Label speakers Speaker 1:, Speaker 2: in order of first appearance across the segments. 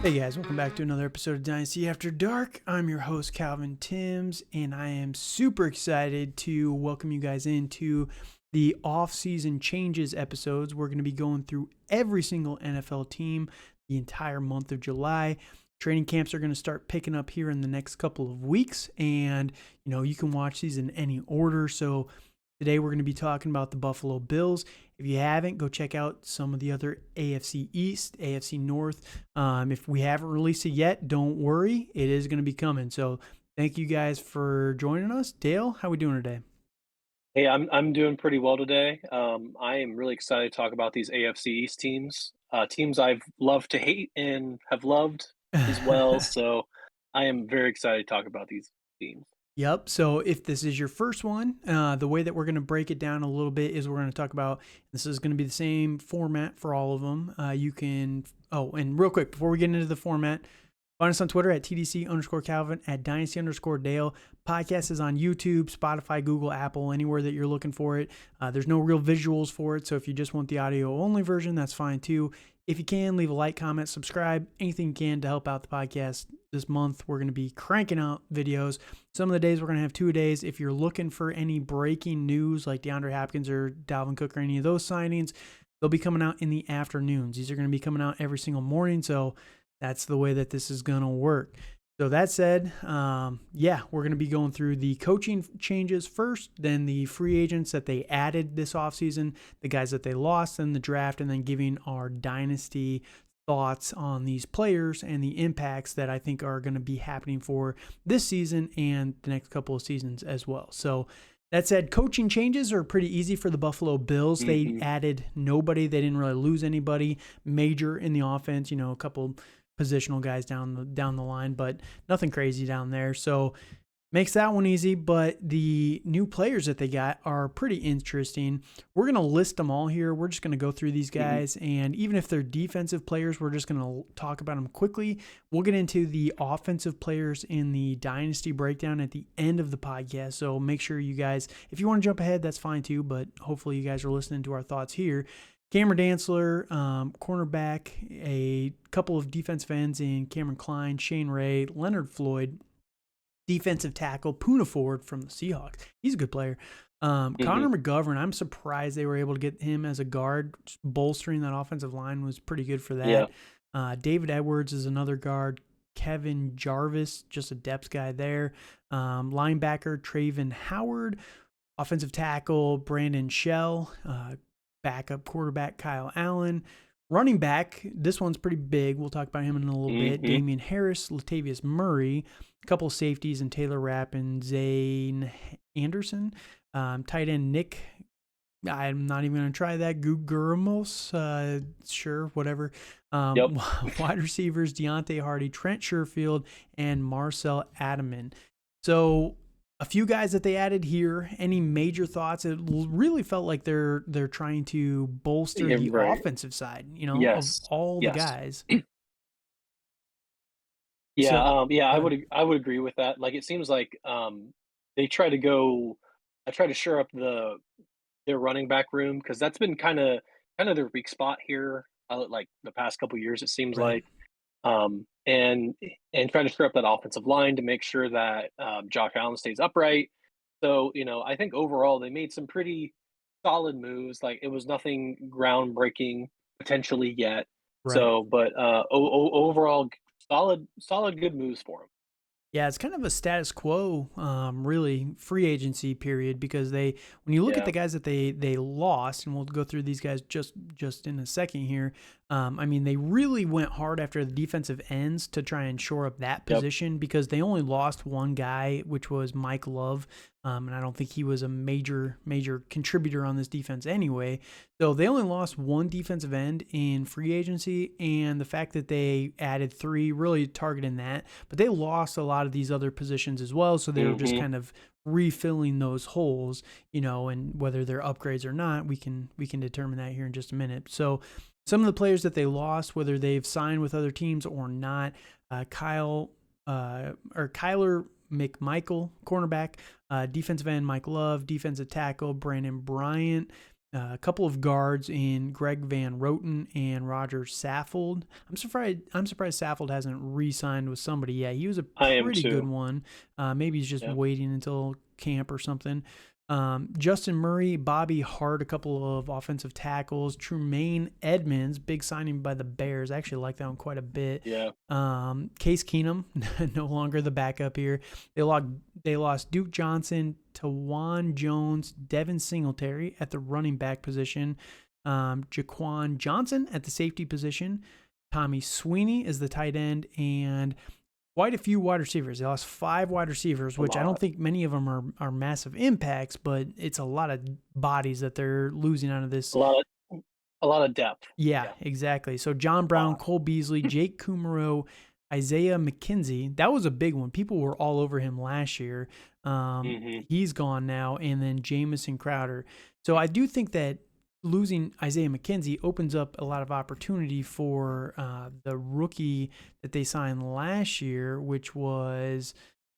Speaker 1: Hey guys, welcome back to another episode of Dynasty After Dark. I'm your host, Calvin Timms, and I am super excited to welcome you guys into the off-season changes episodes. We're going to be going through every single NFL team the entire month of July. Training camps are going to start picking up here in the next couple of weeks, and you can watch these in any order. So today we're going to be talking about the Buffalo Bills. If you haven't, go check out some of the other AFC East, AFC North. If we haven't released it yet, don't worry. It is going to be coming. So thank you guys for joining us. Dale, how we doing today?
Speaker 2: Hey, I'm doing pretty well today. I am really excited to talk about these AFC East teams, teams I've loved to hate and have loved as well. So I am very excited to talk about these teams.
Speaker 1: Yep. So if this is your first one, the way that we're going to break it down a little bit is we're going to talk about, this is going to be the same format for all of them. And real quick, before we get into the format, find us on Twitter at TDC_Calvin, at Dynasty_Dale. Podcast is on YouTube, Spotify, Google, Apple, anywhere that you're looking for it. There's no real visuals for it, so if you just want the audio only version, that's fine too. If you can, leave a like, comment, subscribe, anything you can to help out the podcast. This month, we're going to be cranking out videos. Some of the days, we're going to have 2 days. If you're looking for any breaking news like DeAndre Hopkins or Dalvin Cook or any of those signings, they'll be coming out in the afternoons. These are going to be coming out every single morning, so that's the way that this is going to work. So that said, we're going to be going through the coaching changes first, then the free agents that they added this offseason, the guys that they lost in the draft, and then giving our dynasty thoughts on these players and the impacts that I think are going to be happening for this season and the next couple of seasons as well. So that said, coaching changes are pretty easy for the Buffalo Bills. They added nobody. They didn't really lose anybody major in the offense, a couple positional guys down the line, but nothing crazy down there. So makes that one easy, but the new players that they got are pretty interesting. We're going to list them all here. We're just going to go through these guys, and even if they're defensive players, we're just going to talk about them quickly. We'll get into the offensive players in the Dynasty breakdown at the end of the podcast, so make sure you guys, if you want to jump ahead, that's fine too, but hopefully you guys are listening to our thoughts here. Cameron Dantzler, cornerback, a couple of defensive ends in Cameron Klein, Shane Ray, Leonard Floyd, defensive tackle, Poona Ford from the Seahawks. He's a good player. Connor McGovern, I'm surprised they were able to get him as a guard. Just bolstering that offensive line was pretty good for that.
Speaker 2: Yeah.
Speaker 1: David Edwards is another guard. Kevin Jarvis, just a depth guy there. Linebacker, Traven Howard. Offensive tackle, Brandon Shell. Backup quarterback, Kyle Allen. Running back, this one's pretty big. We'll talk about him in a little bit. Damian Harris, Latavius Murray, a couple of safeties, and Taylor Rapp and Zane Anderson. Tight end Nick, I'm not even going to try that. Guguramos, sure, whatever. Wide receivers, Deontay Hardy, Trent Sherfield, and Marcel Adaman. So a few guys that they added here. Any major thoughts? It really felt like they're trying to bolster the offensive side, of all the guys.
Speaker 2: I would agree with that. Like, it seems like they try to shore up their running back room, because that's been kind of their weak spot here, like the past couple years, it seems
Speaker 1: Right.
Speaker 2: like. And try to shore up that offensive line to make sure that Josh Allen stays upright. So, I think overall they made some pretty solid moves. Like, it was nothing groundbreaking potentially yet.
Speaker 1: Right.
Speaker 2: So, but overall, solid, good moves for him.
Speaker 1: Yeah, it's kind of a status quo, really, free agency period, because when you look at the guys that they lost, and we'll go through these guys just in a second here. They really went hard after the defensive ends to try and shore up that position, because they only lost one guy, which was Mike Love. And I don't think he was a major contributor on this defense anyway. So they only lost one defensive end in free agency, and the fact that they added 3 really targeting that. But they lost a lot of these other positions as well, so they were just kind of refilling those holes, and whether they're upgrades or not, we can determine that here in just a minute. So some of the players that they lost, whether they've signed with other teams or not, Kyler McMichael, cornerback, defensive end Mike Love, defensive tackle Brandon Bryant, a couple of guards in Greg Van Roten and Roger Saffold. I'm surprised Saffold hasn't re-signed with somebody yet. He was a
Speaker 2: I am
Speaker 1: pretty good
Speaker 2: too.
Speaker 1: one. Maybe he's just
Speaker 2: Yeah.
Speaker 1: waiting until camp or something. Justin Murray, Bobby Hart, a couple of offensive tackles. Trumaine Edmonds, big signing by the Bears. I actually like that one quite a bit.
Speaker 2: Yeah.
Speaker 1: Case Keenum, no longer the backup here. They lost Duke Johnson, Tawan Jones, Devin Singletary at the running back position, Jaquan Johnson at the safety position, Tommy Sweeney is the tight end, and quite a few wide receivers. They lost 5 wide receivers,
Speaker 2: A
Speaker 1: which I don't
Speaker 2: lot.
Speaker 1: think many of them are massive impacts, but it's a lot of bodies that they're losing out of this.
Speaker 2: A lot of depth.
Speaker 1: Yeah,
Speaker 2: Yeah.
Speaker 1: exactly. So John
Speaker 2: A
Speaker 1: Brown,
Speaker 2: lot.
Speaker 1: Cole Beasley, Jake Kumaro, Isaiah McKenzie. That was a big one. People were all over him last year.
Speaker 2: Hmm.
Speaker 1: He's gone now, and then Jamison Crowder. So I do think that losing Isaiah McKenzie opens up a lot of opportunity for the rookie that they signed last year, which was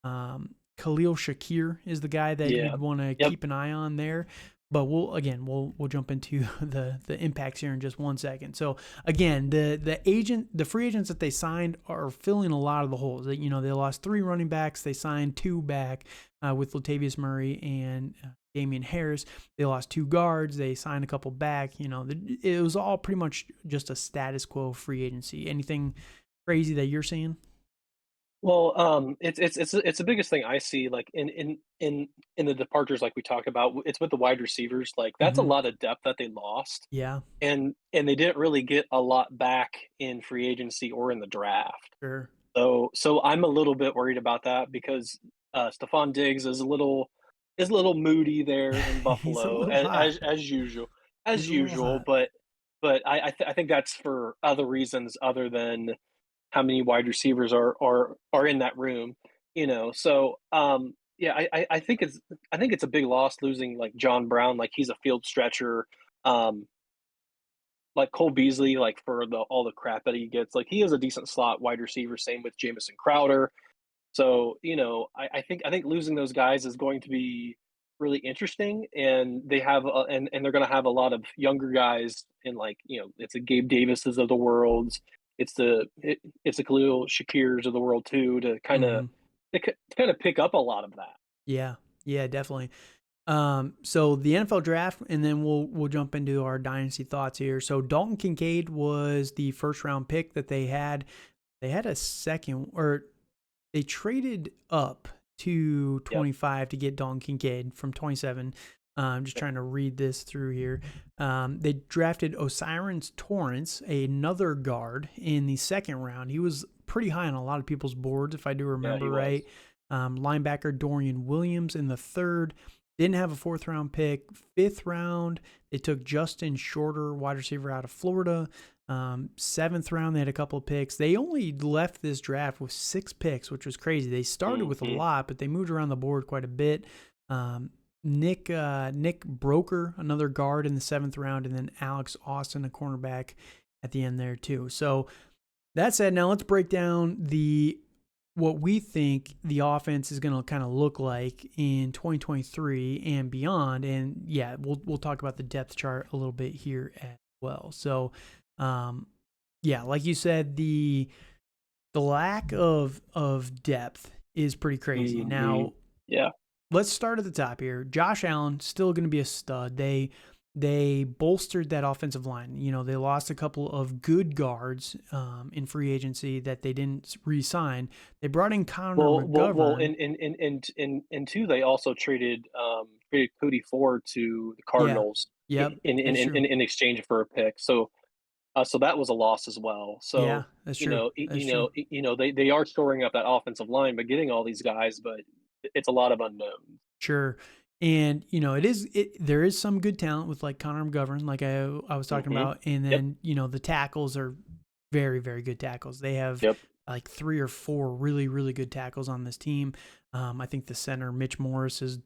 Speaker 1: Khalil Shakir is the guy that
Speaker 2: Yeah.
Speaker 1: you'd want to
Speaker 2: Yep.
Speaker 1: keep an eye on there. But we'll jump into the impacts here in just 1 second. So again, the free agents that they signed are filling a lot of the holes. They lost 3 running backs, they signed 2 back with Latavius Murray and Damian Harris. They lost 2 guards, they signed a couple back. It was all pretty much just a status quo free agency. Anything crazy that you're seeing?
Speaker 2: Well, it's the biggest thing I see, like, in the departures like we talk about. It's with the wide receivers, like, that's a
Speaker 1: Mm-hmm.
Speaker 2: lot of depth that they lost,
Speaker 1: Yeah,
Speaker 2: and they didn't really get a lot back in free agency or in the draft.
Speaker 1: sure.
Speaker 2: So I'm a little bit worried about that because, Stefon Diggs is a little moody there in
Speaker 1: He's a
Speaker 2: Buffalo,
Speaker 1: little hot.
Speaker 2: as
Speaker 1: He's a little
Speaker 2: usual,
Speaker 1: hot.
Speaker 2: but I think that's for other reasons other than how many wide receivers are in that room, So, yeah, I think it's a big loss losing like John Brown, like he's a field stretcher. Um, like Cole Beasley, like for all the crap that he gets, like he is a decent slot wide receiver. Same with Jamison Crowder. So, I think losing those guys is going to be really interesting, and and they're going to have a lot of younger guys, and like it's the Gabe Davises of the world, it's the Khalil Shakirs of the world too,
Speaker 1: Mm-hmm.
Speaker 2: to kind of pick up a lot of that.
Speaker 1: Yeah, yeah, definitely. So the NFL draft, and then we'll jump into our dynasty thoughts here. So Dalton Kincaid was the first round pick that they had. They had a second, or they traded up to
Speaker 2: Yep.
Speaker 1: 25 to get Dalton Kincaid from 27. I'm just trying to read this through here. They drafted Osiris Torrance, another guard, in the second round. He was pretty high on a lot of people's boards, if I do
Speaker 2: Yeah, he
Speaker 1: remember
Speaker 2: was.
Speaker 1: right. Linebacker Dorian Williams in the third. Didn't have a 4th round pick. 5th round, they took Justin Shorter, wide receiver out of Florida. 7th round, they had a couple of picks. They only left this draft with 6 picks, which was crazy. They started with a
Speaker 2: Mhm.
Speaker 1: lot, but they moved around the board quite a bit. Nick Broker, another guard in the 7th round, and then Alex Austin, a cornerback at the end there too. So that said, now let's break down what we think the offense is going to kind of look like in 2023 and beyond. And yeah, we'll talk about the depth chart a little bit here as well. So, yeah, like you said, the lack of depth is pretty crazy.
Speaker 2: Mhm.
Speaker 1: Now,
Speaker 2: Yeah.
Speaker 1: let's start at the top here. Josh Allen still going to be a stud. They bolstered that offensive line. They lost a couple of good guards in free agency that they didn't re-sign. They brought in Connor
Speaker 2: Well,
Speaker 1: McGovern.
Speaker 2: in 2, they also traded Cody Ford to the
Speaker 1: Yeah.
Speaker 2: Cardinals
Speaker 1: Yep.
Speaker 2: in
Speaker 1: That's true.
Speaker 2: exchange for a pick. So that was a loss as well.
Speaker 1: Yeah,
Speaker 2: So,
Speaker 1: that's true. That's true.
Speaker 2: they are shoring up that offensive line by getting all these guys, but it's a lot of unknowns.
Speaker 1: Sure. And there is some good talent with like Connor McGovern, like I was talking
Speaker 2: Mhm.
Speaker 1: about, and
Speaker 2: Yep.
Speaker 1: then the tackles are very, very good tackles. They have
Speaker 2: Yep.
Speaker 1: like 3 or 4 really, really good tackles on this team. I think the center Mitch Morris is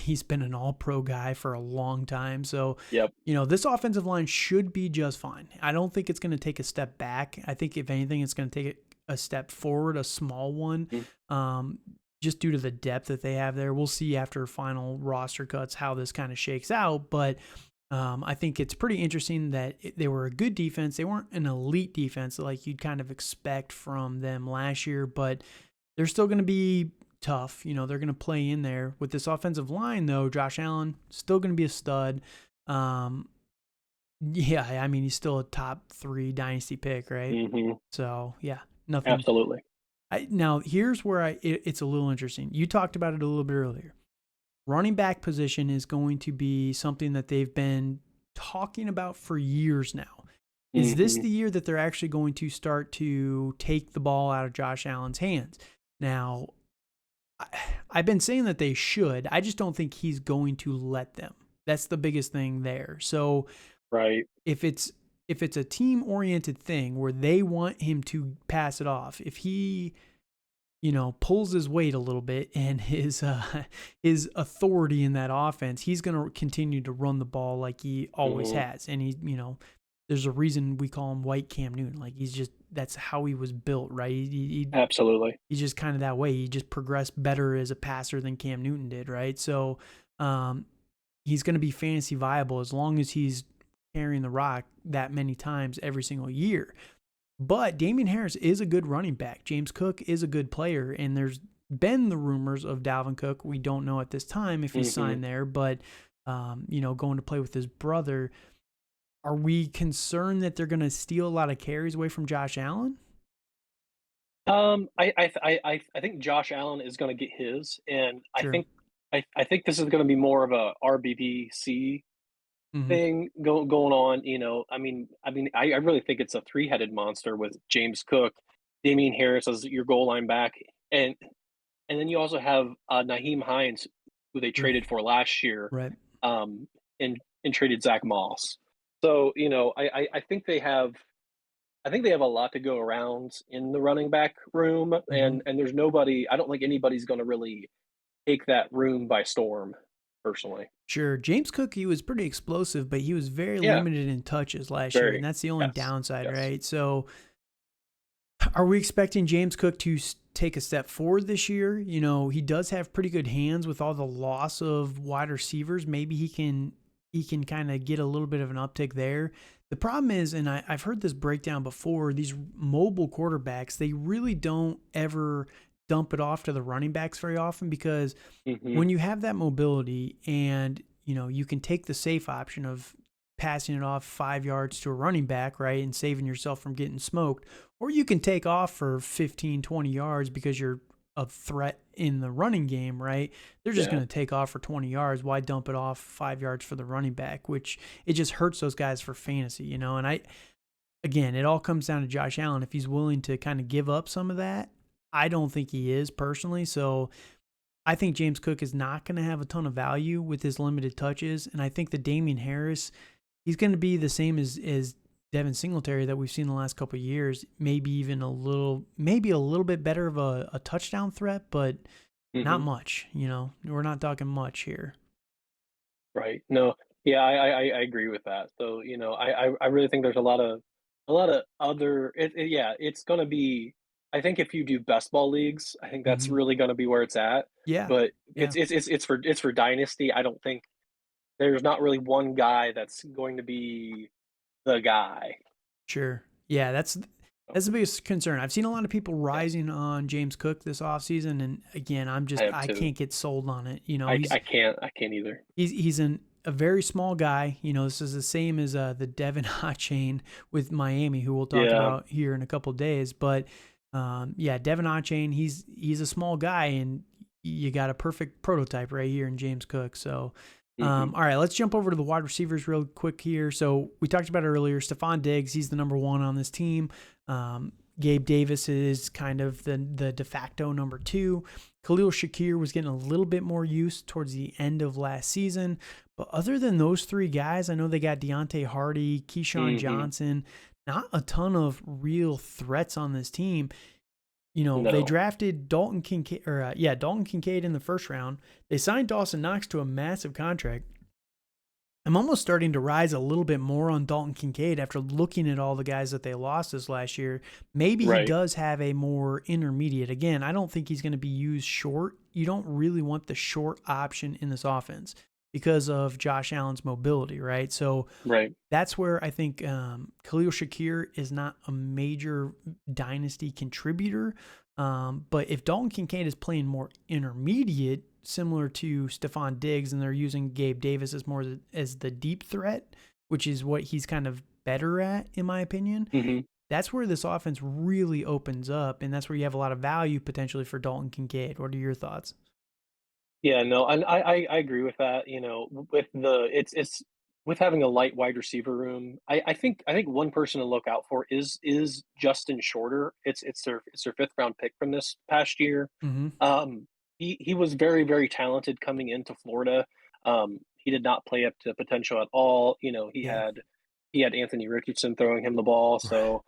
Speaker 1: he's been an all-pro guy for a long time. So,
Speaker 2: Yep.
Speaker 1: this offensive line should be just fine. I don't think it's going to take a step back. I think if anything, it's going to take a step forward, a small one.
Speaker 2: Mm.
Speaker 1: Um, just due to the depth that they have there. We'll see after final roster cuts how this kind of shakes out. But I think it's pretty interesting that they were a good defense. They weren't an elite defense like you'd kind of expect from them last year, but they're still going to be tough. They're going to play in there. With this offensive line, though, Josh Allen, still going to be a stud. Yeah, I mean, he's still a top 3 dynasty pick, right?
Speaker 2: Mhm.
Speaker 1: So, yeah, nothing.
Speaker 2: Absolutely.
Speaker 1: Now, here's where it's a little interesting. You talked about it a little bit earlier. Running back position is going to be something that they've been talking about for years now. Is this
Speaker 2: Mhm.
Speaker 1: the year that they're actually going to start to take the ball out of Josh Allen's hands? Now, I've been saying that they should. I just don't think he's going to let them. That's the biggest thing there. So
Speaker 2: Right.
Speaker 1: if it's a team oriented thing where they want him to pass it off, if he pulls his weight a little bit and his authority in that offense, he's going to continue to run the ball like he always
Speaker 2: Mhm.
Speaker 1: has. And there's a reason we call him White Cam Newton. Like that's how he was built, right?
Speaker 2: Absolutely.
Speaker 1: He's just kind of that way. He just progressed better as a passer than Cam Newton did, right? So, he's going to be fantasy viable as long as he's carrying the rock that many times every single year. But Damian Harris is a good running back. James Cook is a good player, and there's been the rumors of Dalvin Cook. We don't know at this time if he's
Speaker 2: Mhm.
Speaker 1: signed there, but going to play with his brother. Are we concerned that they're going to steal a lot of carries away from Josh Allen?
Speaker 2: I think Josh Allen is gonna get his, and
Speaker 1: Sure.
Speaker 2: I think this is gonna be more of a RBBC
Speaker 1: Hmm.
Speaker 2: thing going on. I really think it's a three-headed monster with James Cook, Damian Harris as your goal line back, and then you also have Naheem Hines, who they
Speaker 1: Oof.
Speaker 2: traded for last year,
Speaker 1: Right.
Speaker 2: um, and traded Zach Moss. So I think they have a lot to go around in the running back room,
Speaker 1: Hmm.
Speaker 2: and there's nobody. I don't think anybody's going to really take that room by storm, personally.
Speaker 1: Sure. James Cook, he was pretty explosive, but he was very
Speaker 2: Yeah,
Speaker 1: limited in touches last year, and
Speaker 2: very.
Speaker 1: that's the only
Speaker 2: Yes,
Speaker 1: downside,
Speaker 2: yes.
Speaker 1: right? So, are we expecting James Cook to take a step forward this year? He does have pretty good hands with all the loss of wide receivers. Maybe he can kind of get a little bit of an uptick there. The problem is, and I've heard this breakdown before, these mobile quarterbacks, they really don't ever dump it off to the running backs very often because
Speaker 2: Hmm.
Speaker 1: when you have that mobility and you can take the safe option of passing it off 5 yards to a running back, right, and saving yourself from getting smoked, or you can take off for 15, 20 yards because you're a threat in the running game, right? They're just
Speaker 2: Yeah.
Speaker 1: going to take off for 20 yards. Why dump it off 5 yards for the running back, which it just hurts those guys for fantasy, and again, it all comes down to Josh Allen. If he's willing to kind of give up some of that, I don't think he is personally. So I think James Cook is not going to have a ton of value with his limited touches. And I think the Damian Harris, he's going to be the same as Devin Singletary that we've seen the last couple of years. Maybe even maybe a little bit better of a touchdown threat, but not
Speaker 2: Hmm.
Speaker 1: much. We're not talking much here.
Speaker 2: Right. No. Yeah, I agree with that. So I really think there's a lot of other. Yeah, it's gonna be. I think if you do best ball leagues, I think that's
Speaker 1: Hmm.
Speaker 2: really gonna be where it's at.
Speaker 1: Yeah.
Speaker 2: But
Speaker 1: Yeah.
Speaker 2: it's for dynasty. I don't think there's not really one guy that's going to be the guy.
Speaker 1: Sure. Yeah.
Speaker 2: So,
Speaker 1: That's the biggest concern. I've seen a lot of people
Speaker 2: yeah,
Speaker 1: rising on James Cook this offseason, and again,
Speaker 2: I have
Speaker 1: I
Speaker 2: two.
Speaker 1: can't get sold on it.
Speaker 2: I can't either.
Speaker 1: He's a very small guy. This is the same as the Devin Chain with Miami, who we'll talk
Speaker 2: Yeah.
Speaker 1: about here in a couple of days. But yeah, Devin Chain, he's a small guy, and you got a perfect prototype right here in James Cook. So,
Speaker 2: Hmm.
Speaker 1: all right, let's jump over to the wide receivers real quick here. So we talked about it earlier. Stefon Diggs, he's the number one on this team. Gabe Davis is kind of the de facto number two. Khalil Shakir was getting a little bit more use towards the end of last season. But other than those three guys, I know they got Deontay Hardy, Keyshawn
Speaker 2: Hmm.
Speaker 1: Johnson, not a ton of real threats on this team. They
Speaker 2: No.
Speaker 1: drafted Dalton Kincaid, Dalton Kincaid in the first round. They signed Dawson Knox to a massive contract. I'm almost starting to rise a little bit more on Dalton Kincaid after looking at all the guys that they lost this last year. Maybe he
Speaker 2: Right.
Speaker 1: does have a more intermediate. Again, I don't think he's going to be used short. You don't really want the short option in this offense. because of Josh Allen's mobility, right? So
Speaker 2: Right.
Speaker 1: that's where I think Khalil Shakir is not a major dynasty contributor. But if Dalton Kincaid is playing more intermediate, similar to Stefon Diggs, and they're using Gabe Davis as more as the deep threat, which is what he's kind of better at, in my opinion,
Speaker 2: Hmm.
Speaker 1: that's where this offense really opens up, and that's where you have a lot of value potentially for Dalton Kincaid. What are your thoughts?
Speaker 2: Yeah, no, and I agree with that. You know, with the it's with having a light wide receiver room. I think one person to look out for is Justin Shorter. It's their fifth round pick from this past year.
Speaker 1: Mm-hmm.
Speaker 2: He was very talented coming into Florida. He did not play up to potential at all. You know,
Speaker 1: Yeah.
Speaker 2: he had Anthony Richardson throwing him the ball.
Speaker 1: Right.
Speaker 2: So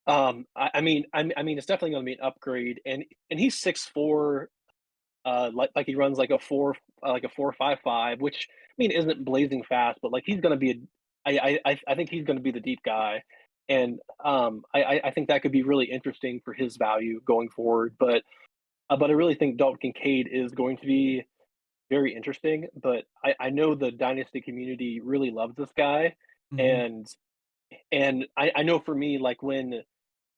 Speaker 2: I mean, it's definitely going to be an upgrade. And he's 6'4", like he runs like a 4.55, which I mean isn't blazing fast, but like he's going to be I think he's going to be the deep guy, and I think that could be really interesting for his value going forward. But I really think Dalton Kincaid is going to be very interesting. But I know the dynasty community really loves this guy,
Speaker 1: Mm-hmm.
Speaker 2: and I know for me, like when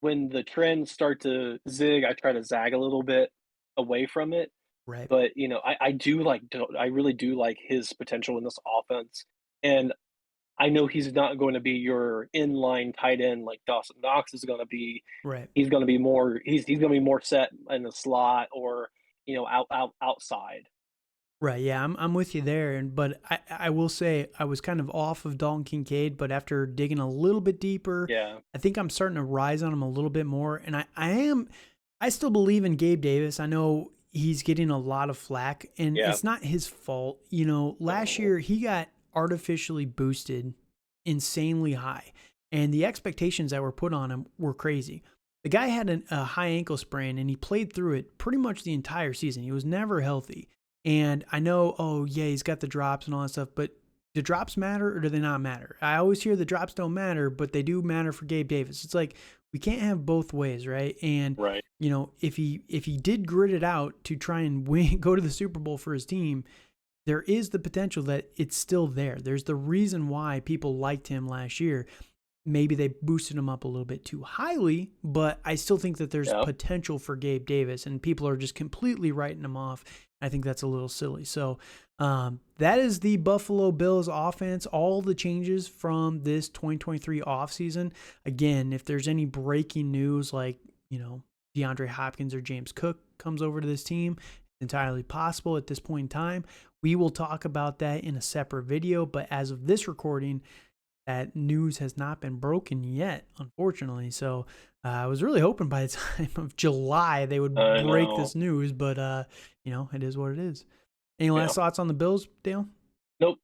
Speaker 2: the trends start to zig, I try to zag a little bit away from it.
Speaker 1: Right.
Speaker 2: But, you know, I really do like his potential in this offense, and I know he's not going to be your inline tight end like Dawson Knox is gonna be.
Speaker 1: Right.
Speaker 2: He's gonna be more set in the slot or, you know, outside.
Speaker 1: Right. Yeah, I'm with you there. And but I will say I was kind of off of Dalton Kincaid, but after digging a little bit deeper,
Speaker 2: Yeah.
Speaker 1: I think I'm starting to rise on him a little bit more. And I still believe in Gabe Davis. I know he's getting a lot of flack, and
Speaker 2: Yeah.
Speaker 1: it's not his fault. You know, last
Speaker 2: No.
Speaker 1: year he got artificially boosted insanely high, and the expectations that were put on him were crazy. The guy had a high ankle sprain, and he played through it pretty much the entire season. He was never healthy. And I know, oh, yeah, he's got the drops and all that stuff, but do drops matter or do they not matter? I always hear the drops don't matter, but they do matter for Gabe Davis. It's like we can't have both ways, right? And
Speaker 2: Right.
Speaker 1: you know, if he did grit it out to try and win, go to the Super Bowl for his team, there is the potential that it's still there. There's the reason why people liked him last year. Maybe they boosted him up a little bit too highly, but I still think that there's
Speaker 2: Yeah.
Speaker 1: potential for Gabe Davis, and people are just completely writing him off. I think that's a little silly. So that is the Buffalo Bills offense, all the changes from this 2023 offseason. Again, if there's any breaking news like, you know, DeAndre Hopkins or James Cook comes over to this team, entirely possible at this point in time. We will talk about that in a separate video, but as of this recording, that news has not been broken yet, unfortunately. So I was really hoping by the time of July they would
Speaker 2: I
Speaker 1: break
Speaker 2: know.
Speaker 1: this news, but you know, it is what it is. Any
Speaker 2: Yeah.
Speaker 1: last thoughts on the Bills, Dale?
Speaker 2: Nope.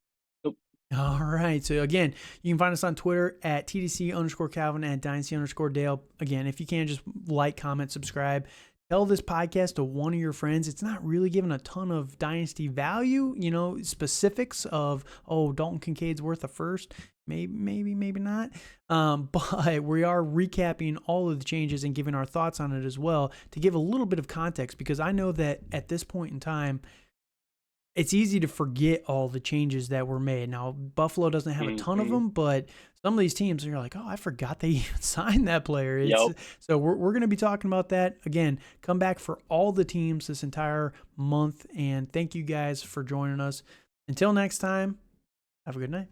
Speaker 2: Nope.
Speaker 1: All right. So again, you can find us on Twitter at TDC_Calvin and Dynasty_Dale. Again, if you can, just like, comment, subscribe. Tell this podcast to one of your friends. It's not really giving a ton of Dynasty value, you know, specifics of, oh, Dalton Kincaid's worth a first. Maybe not. But we are recapping all of the changes and giving our thoughts on it as well to give a little bit of context, because I know that at this point in time, it's easy to forget all the changes that were made. Now, Buffalo doesn't have a ton of
Speaker 2: Mhm.
Speaker 1: them, but some of these teams, you're like, oh, I forgot they even signed that player.
Speaker 2: Yep.
Speaker 1: So we're going to be talking about that. Again, come back for all the teams this entire month. And thank you guys for joining us. Until next time, have a good night.